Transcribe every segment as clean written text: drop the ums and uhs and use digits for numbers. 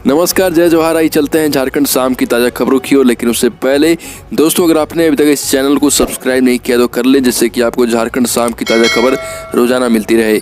नमस्कार, जय जवाहर। आई चलते हैं झारखंड शाम की ताज़ा खबरों की ओर। लेकिन उससे पहले दोस्तों, अगर आपने अभी तक इस चैनल को सब्सक्राइब नहीं किया तो कर ले, जिससे कि आपको झारखंड शाम की ताज़ा खबर रोजाना मिलती रहे।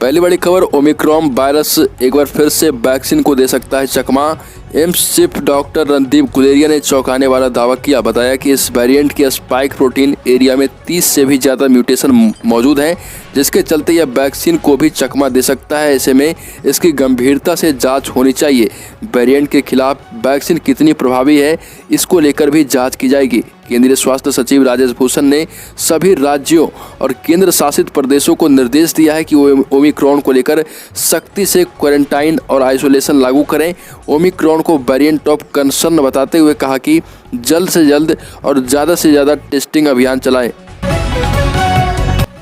पहली बड़ी खबर, ओमिक्रॉन वायरस एक बार फिर से वैक्सीन को दे सकता है चकमा। एम्स चीफ डॉक्टर रणदीप गुलेरिया ने चौंकाने वाला दावा किया। बताया कि इस वेरिएंट के स्पाइक प्रोटीन एरिया में 30 से भी ज़्यादा म्यूटेशन मौजूद हैं, जिसके चलते यह वैक्सीन को भी चकमा दे सकता है। ऐसे में इसकी गंभीरता से जांच होनी चाहिए। वेरिएंट के खिलाफ वैक्सीन कितनी प्रभावी है, इसको लेकर भी जांच की जाएगी। केंद्रीय स्वास्थ्य सचिव राजेश भूषण ने सभी राज्यों और केंद्र शासित प्रदेशों को निर्देश दिया है कि वो ओमिक्रॉन को लेकर सख्ती से क्वारंटाइन और आइसोलेशन लागू करें। ओमिक्रॉन को वेरिएंट ऑफ कंसर्न बताते हुए कहा कि जल्द से जल्द और ज़्यादा से ज़्यादा टेस्टिंग अभियान चलाएं।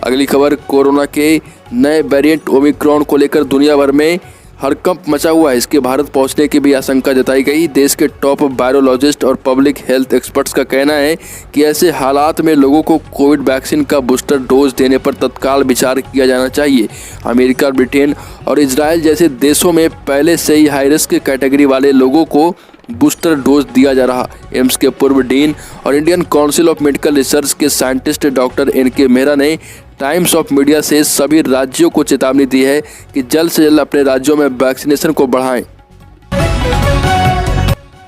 अगली खबर, कोरोना के नए वेरिएंट ओमिक्रॉन को लेकर दुनिया भर में हड़कंप मचा हुआ है। इसके भारत पहुंचने की भी आशंका जताई गई। देश के टॉप वायरोलॉजिस्ट और पब्लिक हेल्थ एक्सपर्ट्स का कहना है कि ऐसे हालात में लोगों को कोविड वैक्सीन का बूस्टर डोज देने पर तत्काल विचार किया जाना चाहिए। अमेरिका, ब्रिटेन और इजराइल जैसे देशों में पहले से ही हाई रिस्क कैटेगरी वाले लोगों को बूस्टर डोज दिया जा रहा। एम्स के पूर्व डीन और Indian council of medical research के साइंटिस्ट डॉक्टर एन.के. मेहरा ने टाइम्स ऑफ मीडिया से सभी राज्यों को चेतावनी दी है कि जल्द से जल्द अपने राज्यों में वैक्सीनेशन को बढ़ाएं।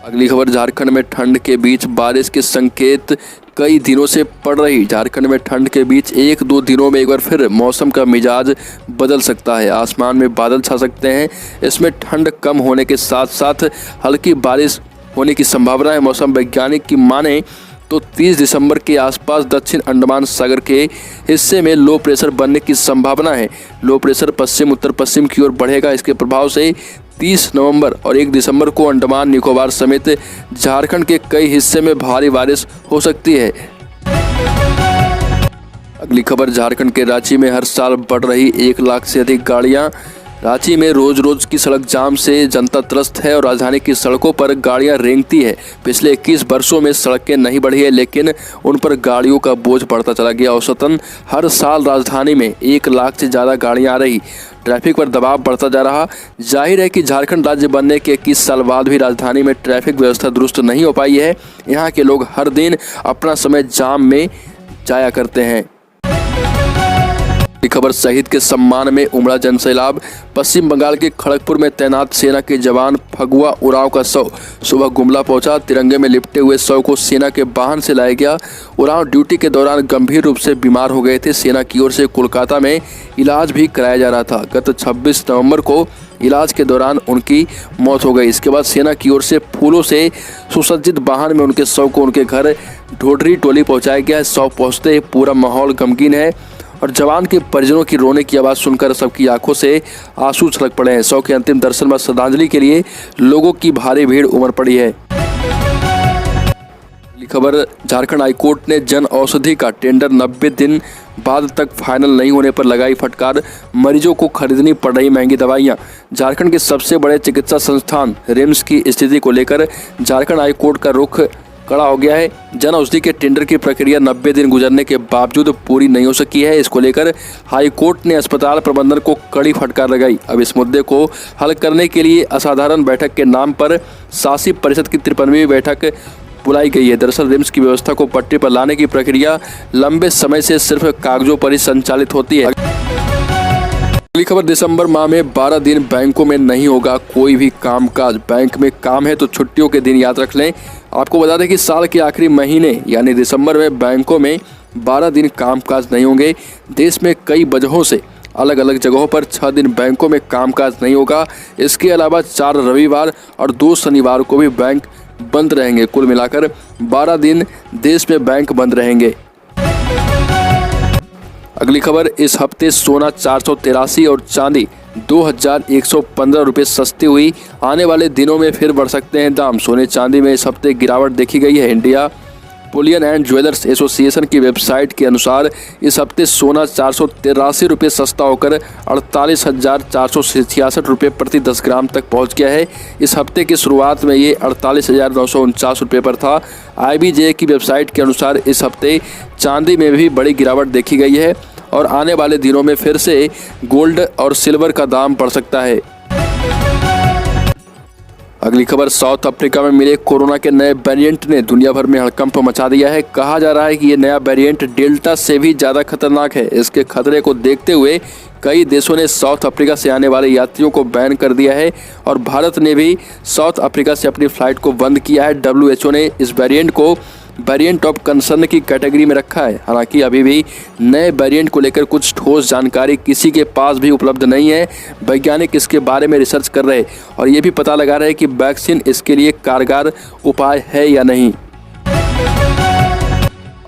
अगली खबर, झारखंड में ठंड के बीच बारिश के संकेत कई दिनों से पड़ रही। झारखंड में ठंड के बीच 1-2 दिनों में एक बार फिर मौसम का मिजाज बदल सकता है। आसमान में बादल छा सकते हैं। इसमें ठंड कम होने के साथ साथ हल्की बारिश होने की संभावना है। मौसम वैज्ञानिक की माने तो 30 दिसंबर के आसपास दक्षिण अंडमान सागर के हिस्से में लो प्रेशर बनने की संभावना है। लो प्रेशर पश्चिम उत्तर पश्चिम की ओर बढ़ेगा। इसके प्रभाव से 30 नवंबर और 1 दिसंबर को अंडमान निकोबार समेत झारखंड के कई हिस्से में भारी बारिश हो सकती है। अगली खबर, झारखंड के रांची में हर साल बढ़ रही 1 लाख से अधिक गाड़ियां। रांची में रोज रोज की सड़क जाम से जनता त्रस्त है और राजधानी की सड़कों पर गाड़ियां रेंगती है। पिछले 21 वर्षों में सड़कें नहीं बढ़ी है, लेकिन उन पर गाड़ियों का बोझ बढ़ता चला गया। औसतन हर साल राजधानी में 1 लाख से ज़्यादा गाड़ियां आ रही। ट्रैफिक पर दबाव बढ़ता जा रहा। जाहिर है कि झारखंड राज्य बनने के 21 साल बाद भी राजधानी में ट्रैफिक व्यवस्था दुरुस्त नहीं हो पाई है। यहाँ के लोग हर दिन अपना समय जाम में जाया करते हैं। खबर, शहीद के सम्मान में उमड़ा जनसैलाब। पश्चिम बंगाल के खड़गपुर में तैनात सेना के जवान फगुआ उरांव का शव सुबह गुमला पहुंचा। तिरंगे में लिपटे हुए शव को सेना के वाहन से लाया गया। उरांव ड्यूटी के दौरान गंभीर रूप से बीमार हो गए थे। सेना की ओर से कोलकाता में इलाज भी कराया जा रहा था। गत 26 नवंबर को इलाज के दौरान उनकी मौत हो गई। इसके बाद सेना की ओर से फूलों से सुसज्जित वाहन में उनके शव को उनके घर ढोडरी टोली पहुंचाया गया। शव पहुंचते ही पूरा माहौल गमगीन है और जवान के परिजनों की रोने की आवाज़ सुनकर सबकी आंखों से आंसू छलक पड़े हैं। शव के अंतिम दर्शन व श्रद्धांजलि के लिए लोगों की भारी भीड़ उमड़ पड़ी है। खबर, झारखंड हाईकोर्ट ने जन औषधि का टेंडर 90 दिन बाद तक फाइनल नहीं होने पर लगाई फटकार। मरीजों को खरीदनी पड़ रही महंगी दवाइयां। झारखंड के सबसे बड़े चिकित्सा संस्थान रिम्स की स्थिति को लेकर झारखंड हाईकोर्ट का रुख कड़ा हो गया है। जन औषधि के टेंडर की प्रक्रिया 90 दिन गुजरने के बावजूद पूरी नहीं हो सकी है। इसको लेकर हाईकोर्ट ने अस्पताल प्रबंधन को कड़ी फटकार लगाई। अब इस मुद्दे को हल करने के लिए असाधारण बैठक के नाम पर शासी परिषद की 53वीं बैठक बुलाई गई है। दरअसल रिम्स की व्यवस्था को पटरी पर लाने की प्रक्रिया लंबे समय से सिर्फ कागजों पर ही संचालित होती है। अगली खबर, दिसंबर माह में 12 दिन बैंकों में नहीं होगा कोई भी कामकाज। बैंक में काम है तो छुट्टियों के दिन याद रख लें। आपको बता दें कि साल के आखिरी महीने यानी दिसंबर में बैंकों में 12 दिन कामकाज नहीं होंगे। देश में कई वजहों से अलग अलग जगहों पर 6 दिन बैंकों में कामकाज नहीं होगा। इसके अलावा 4 रविवार और 2 शनिवार को भी बैंक बंद रहेंगे। कुल मिलाकर 12 दिन देश में बैंक बंद रहेंगे। अगली खबर, इस हफ्ते सोना 483 और चांदी 2115 रुपये सस्ती हुई। आने वाले दिनों में फिर बढ़ सकते हैं दाम। सोने चांदी में इस हफ्ते गिरावट देखी गई है। India Boolean and jewellers association की वेबसाइट के अनुसार इस हफ्ते सोना 483 रुपये सस्ता होकर 48,466 रुपये प्रति 10 ग्राम तक पहुंच गया है। इस हफ्ते की शुरुआत में ये 48,949 रुपये पर था। IBJ की वेबसाइट के अनुसार इस हफ्ते चांदी में भी बड़ी गिरावट देखी गई है और आने वाले दिनों में फिर से गोल्ड और सिल्वर का दाम बढ़ सकता है। अगली खबर, साउथ अफ्रीका में मिले कोरोना के नए वेरिएंट ने दुनिया भर में हड़कंप मचा दिया है। कहा जा रहा है कि ये नया वेरिएंट डेल्टा से भी ज़्यादा खतरनाक है। इसके खतरे को देखते हुए कई देशों ने साउथ अफ्रीका से आने वाले यात्रियों को बैन कर दिया है और भारत ने भी साउथ अफ्रीका से अपनी फ्लाइट को बंद किया है। WHO ने इस वेरिएंट को वेरिएंट ऑफ कंसर्न की कैटेगरी में रखा है। हालांकि अभी भी नए वेरिएंट को लेकर कुछ ठोस जानकारी किसी के पास भी उपलब्ध नहीं है। वैज्ञानिक इसके बारे में रिसर्च कर रहे हैं और ये भी पता लगा रहे हैं कि वैक्सीन इसके लिए कारगर उपाय है या नहीं।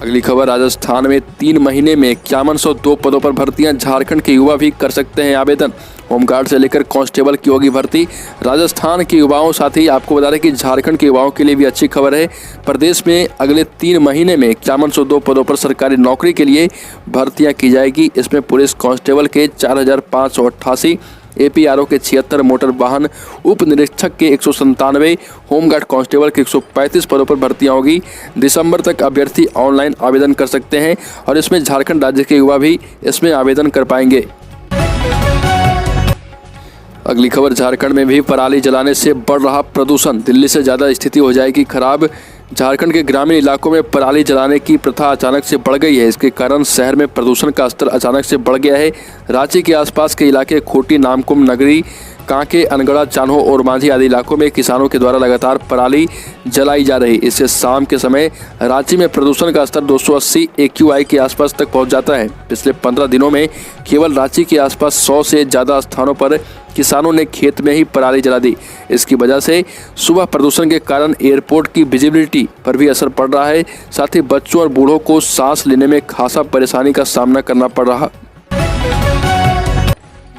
अगली खबर, राजस्थान में 3 महीने में 5102 पदों पर भर्तियां। झारखंड के युवा भी कर सकते हैं आवेदन। होमगार्ड से लेकर कांस्टेबल की होगी भर्ती। राजस्थान के युवाओं, साथ ही आपको बता दें कि झारखंड के युवाओं के लिए भी अच्छी खबर है। प्रदेश में अगले 3 महीने में 5102 पदों पर सरकारी नौकरी के लिए भर्तियां की जाएगी। इसमें पुलिस कांस्टेबल के 4588, APRO के 76, मोटर वाहन उप निरीक्षक के 197, होमगार्ड कांस्टेबल के 135 पदों पर भर्तियां होगी। दिसंबर तक अभ्यर्थी ऑनलाइन आवेदन कर सकते हैं और इसमें झारखंड राज्य के युवा भी इसमें आवेदन कर पाएंगे। अगली खबर, झारखंड में भी पराली जलाने से बढ़ रहा प्रदूषण। दिल्ली से ज़्यादा स्थिति हो जाएगी खराब। झारखंड के ग्रामीण इलाकों में पराली जलाने की प्रथा अचानक से बढ़ गई है। इसके कारण शहर में प्रदूषण का स्तर अचानक से बढ़ गया है। रांची के आसपास के इलाके खूंटी, नामकुम, नगरी, कांके, अनगढ़ा, चान्हो और मांझी आदि इलाकों में किसानों के द्वारा लगातार पराली जलाई जा रही। इससे शाम के समय रांची में प्रदूषण का स्तर 280 AQI के आसपास तक पहुंच जाता है। पिछले 15 दिनों में केवल रांची के आसपास 100 से ज़्यादा स्थानों पर किसानों ने खेत में ही पराली जला दी। इसकी वजह से सुबह प्रदूषण के कारण एयरपोर्ट की विजिबिलिटी पर भी असर पड़ रहा है। साथ ही बच्चों और बूढ़ों को सांस लेने में खासा परेशानी का सामना करना पड़ रहा।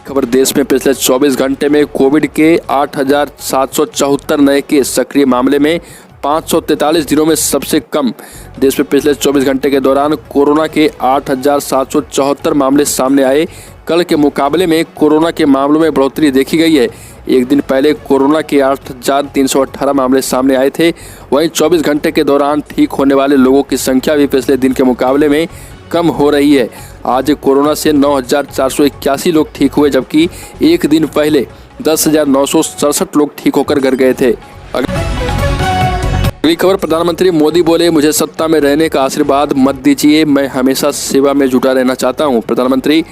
खबर, देश में पिछले 24 घंटे में कोविड के 8774 नए केस। सक्रिय मामले में 543 दिनों में सबसे कम। देश में पिछले 24 घंटे के दौरान कोरोना के 8774 मामले सामने आए। कल के मुकाबले में कोरोना के मामलों में बढ़ोतरी देखी गई है। एक दिन पहले कोरोना के 8318 मामले सामने आए थे। वहीं 24 घंटे के दौरान ठीक होने वाले लोगों की संख्या भी पिछले दिन के मुकाबले में कम हो रही है। आज कोरोना से 9481 लोग ठीक हुए, जबकि एक दिन पहले 10,967 लोग ठीक होकर घर गए थे। अगली खबर, प्रधानमंत्री मोदी बोले, मुझे सत्ता में रहने का आशीर्वाद मत दीजिए, मैं हमेशा सेवा में जुटा रहना चाहता हूं। प्रधानमंत्री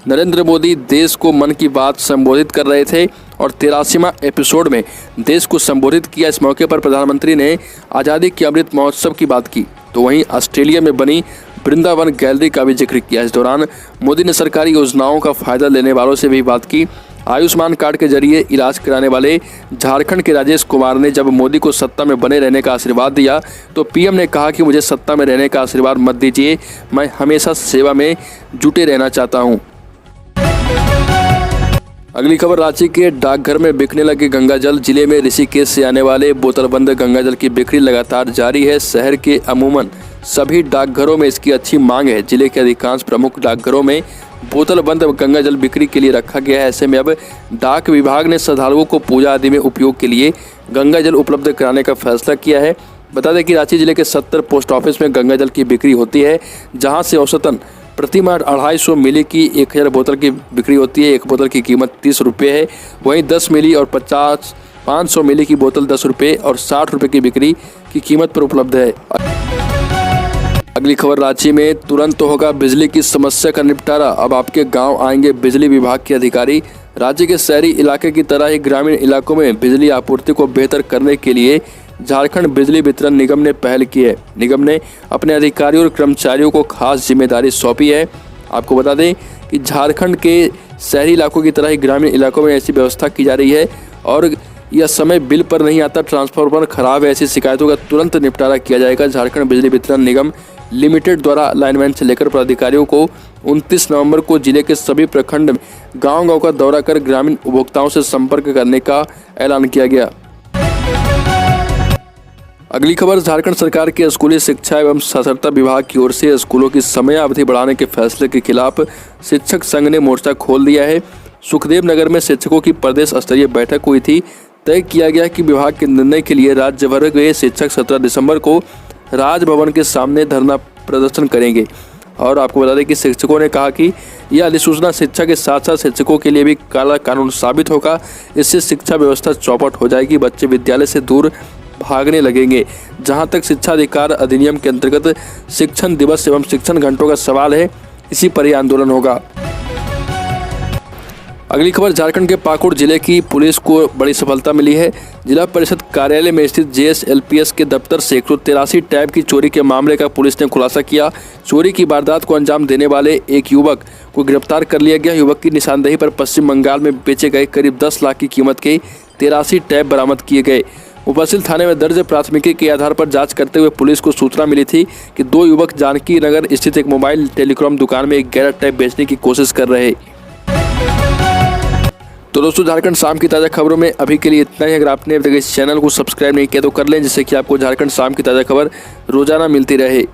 नरेंद्र मोदी देश को मन की बात संबोधित कर रहे थे और 83वां एपिसोड में देश को संबोधित किया। इस मौके पर प्रधानमंत्री ने आज़ादी के अमृत महोत्सव की बात की, तो वहीं ऑस्ट्रेलिया में बनी वृंदावन गैलरी का भी जिक्र किया। इस दौरान मोदी ने सरकारी योजनाओं का फायदा लेने वालों से भी बात की। आयुष्मान कार्ड के जरिए इलाज कराने वाले झारखंड के राजेश कुमार ने जब मोदी को सत्ता में बने रहने का आशीर्वाद दिया, तो पीएम ने कहा कि मुझे सत्ता में रहने का आशीर्वाद मत दीजिए, मैं हमेशा सेवा में जुटे रहना चाहता हूं। अगली खबर, रांची के डाकघर में बिकने लगे गंगाजल। जिले में ऋषिकेश से आने वाले बोतलबंद गंगाजल की बिक्री लगातार जारी है। शहर के अमूमन सभी डाकघरों में इसकी अच्छी मांग है। जिले के अधिकांश प्रमुख डाकघरों में बोतलबंद गंगाजल बिक्री के लिए रखा गया है। ऐसे में अब डाक विभाग ने श्रद्धालुओं को पूजा आदि में उपयोग के लिए गंगाजल उपलब्ध कराने का फैसला किया है। बता दें कि रांची जिले के 70 पोस्ट ऑफिस में गंगाजल की बिक्री होती है, जहां से औसतन प्रतिमाह 250 मिली की 1000 बोतल की बिक्री होती है। एक बोतल की कीमत 30 रुपये है। वहीं 10 मिली और 500 मिली की बोतल 10 रुपये और 60 रुपये की बिक्री की कीमत पर उपलब्ध है। अगली खबर, रांची में तुरंत होगा बिजली की समस्या का निपटारा। अब आपके गांव आएंगे बिजली विभाग के अधिकारी। राज्य के शहरी इलाके की तरह ही ग्रामीण इलाकों में बिजली आपूर्ति को बेहतर करने के लिए झारखंड बिजली वितरण निगम ने पहल की है। निगम ने अपने अधिकारियों और कर्मचारियों को खास जिम्मेदारी सौंपी है। आपको बता दें कि झारखंड के शहरी इलाकों की तरह ही ग्रामीण इलाकों में ऐसी व्यवस्था की जा रही है और यह समय बिल पर नहीं आता, ट्रांसफार्मर खराब है, ऐसी शिकायतों का तुरंत निपटारा किया जाएगा। झारखंड बिजली वितरण निगम लिमिटेड द्वारा अलाइनमेंट से लेकर पदाधिकारियों को 29 नवंबर को जिले के सभी प्रखंड में गांव-गांव का दौरा कर ग्रामीण उपभोक्ताओं से संपर्क करने का ऐलान किया गया। अगली खबर, झारखंड सरकार के स्कूली शिक्षा एवं साक्षरता विभाग की ओर से स्कूलों की समय अवधि बढ़ाने के फैसले के खिलाफ शिक्षक संघ ने मोर्चा खोल दिया है। सुखदेव नगर में शिक्षकों की प्रदेश स्तरीय बैठक हुई थी। तय किया गया कि विभाग के निर्णय के लिए राज्य भर के शिक्षक 17 दिसंबर को राजभवन के सामने धरना प्रदर्शन करेंगे। और आपको बता दें कि शिक्षकों ने कहा कि यह अधिसूचना शिक्षा के साथ साथ शिक्षकों के लिए भी काला कानून साबित होगा। इससे शिक्षा व्यवस्था चौपट हो जाएगी, बच्चे विद्यालय से दूर भागने लगेंगे। जहां तक शिक्षा अधिकार अधिनियम के अंतर्गत शिक्षण दिवस एवं शिक्षण घंटों का सवाल है, इसी पर ही आंदोलन होगा। अगली खबर, झारखंड के पाकुड़ जिले की पुलिस को बड़ी सफलता मिली है। जिला परिषद कार्यालय में स्थित JSLPS के दफ्तर से 183 टैब की चोरी के मामले का पुलिस ने खुलासा किया। चोरी की वारदात को अंजाम देने वाले एक युवक को गिरफ्तार कर लिया गया। युवक की निशानदेही पर पश्चिम बंगाल में बेचे गए करीब 10 लाख की कीमत के 83 टैब बरामद किए गए। मुफस्सिल थाने में दर्ज प्राथमिकी के आधार पर जांच करते हुए पुलिस को सूचना मिली थी कि 2 युवक जानकी नगर स्थित एक मोबाइल टेलीकॉम दुकान में 11 टैब बेचने की कोशिश कर रहे। तो दोस्तों, झारखंड शाम की ताज़ा खबरों में अभी के लिए इतना ही। अगर आपने अभी तक इस चैनल को सब्सक्राइब नहीं किया तो कर लें, जिससे कि आपको झारखंड शाम की ताज़ा खबर रोजाना मिलती रहे।